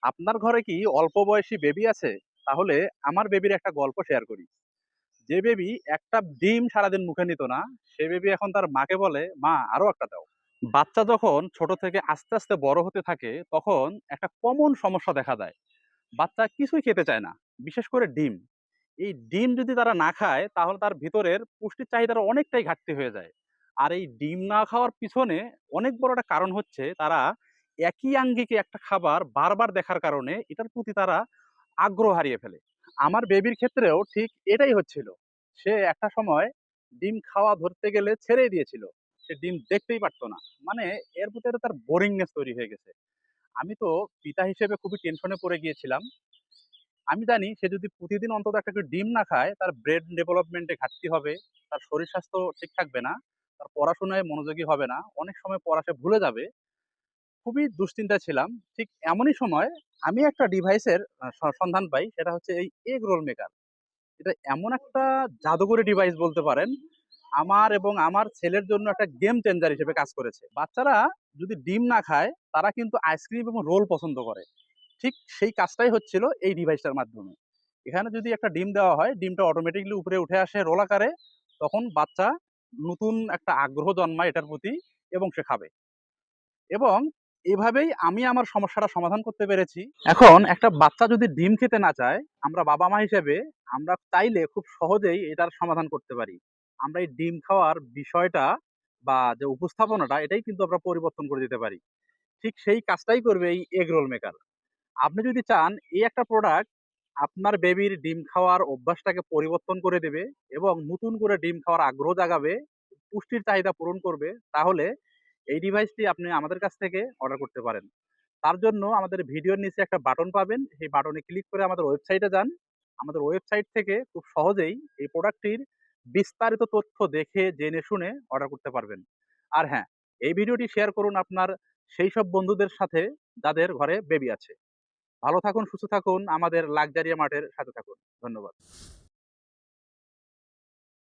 আপনার ঘরে কি অল্প বয়সী বেবি আছে? তাহলে আমার বেবির একটা গল্প শেয়ার করি। যে বেবি একটা ডিম সারাদিন মুখে নিত না, সে বেবি এখন তার মাকে বলে, "মা আরো একটা দাও।" বাচ্চা যখন ছোট থেকে আস্তে, আস্তে বড় হতে থাকে, তখন একটা কমন সমস্যা দেখা দেয়। বাচ্চা কিছুই খেতে চায় না, বিশেষ করে ডিম। এই ডিম যদি তারা না খায়, তাহলে তার ভিতরের পুষ্টির চাহিদার অনেকটাই ঘাটতি হয়ে যায়। আর এই ডিম না খাওয়ার পিছনে অনেক বড় একটা কারণ হচ্ছে, তারা একই আঙ্গিকে একটা খাবার বারবার দেখার কারণে এটার প্রতি তারা আগ্রহ হারিয়ে ফেলে। আমার বেবির ক্ষেত্রেও ঠিক এটাই হচ্ছিল। সে একটা সময় ডিম খাওয়া ধরতে গেলে ছেড়েই দিয়েছিল। সে ডিম দেখতেই পারত না। মানে এর প্রতি একটা তার বোরিংনেস তৈরি হয়ে গেছে। আমি তো পিতা হিসেবে খুবই টেনশনে পড়ে গিয়েছিলাম। আমি জানি সে যদি প্রতিদিন অন্তত একটা করে ডিম না খায়, তার ব্রেন ডেভেলপমেন্টে ঘাটতি হবে, তার শরীর স্বাস্থ্য ঠিক থাকবে না, তার পড়াশোনায় মনোযোগী হবে না, অনেক সময় পড়া সে ভুলে যাবে। খুবই দুশ্চিন্তায় ছিলাম। ঠিক এমনই সময় আমি একটা ডিভাইসের সন্ধান পাই, সেটা হচ্ছে এই এগ রোল মেকার। এটা এমন একটা জাদুকরি ডিভাইস বলতে পারেন, আমার এবং আমার ছেলের জন্য একটা গেম চেঞ্জার হিসেবে কাজ করেছে। বাচ্চারা যদি ডিম না খায়, তারা কিন্তু আইসক্রিম এবং রোল পছন্দ করে। ঠিক সেই কাজটাই হচ্ছিল এই ডিভাইসটার মাধ্যমে। এখানে যদি একটা ডিম দেওয়া হয়, ডিমটা অটোমেটিক্যালি উপরে উঠে আসে রোল আকারে। তখন বাচ্চা নতুন একটা আগ্রহ জন্মায় এটার প্রতি এবং সে খাবে। এবং এভাবেই আমি আমার সমস্যাটা সমাধান করতে পেরেছি। এখন একটা বাচ্চা যদি ডিম খেতে না চায়, আমরা বাবা-মা হিসেবে আমরা চাইলে খুব সহজেই এটার সমাধান করতে পারি। আমরা এই ডিম খাওয়ার বিষয়টা বা যে উপস্থাপনাটা, এটাই কিন্তু আমরা পরিবর্তন করে দিতে পারি। ঠিক সেই কাজটাই করবে এই এগ রোল মেকার। আপনি যদি চান এই একটা প্রোডাক্ট আপনার বেবির ডিম খাওয়ার অভ্যাসটাকে পরিবর্তন করে দেবে এবং নতুন করে ডিম খাওয়ার আগ্রহ জাগাবে, পুষ্টির চাহিদা পূরণ করবে, তাহলে এই ডিভাইসটি আপনি আমাদের কাছ থেকে অর্ডার করতে পারেন। তার জন্য আমাদের ভিডিওর নিচে একটা বাটন পাবেন। সেই বাটনে ক্লিক করে আমাদের ওয়েবসাইটে যান। আমাদের ওয়েবসাইট থেকে খুব সহজেই এই প্রোডাক্টটির বিস্তারিত তথ্য দেখে জেনে শুনে অর্ডার করতে পারবেন। আর হ্যাঁ, এই ভিডিওটি শেয়ার করুন আপনার সেই সব বন্ধুদের সাথে যাদের ঘরে বেবি আছে। ভালো থাকুন, সুস্থ থাকুন, আমাদের লাক্সারিয়া মার্টের সাথে থাকুন। ধন্যবাদ।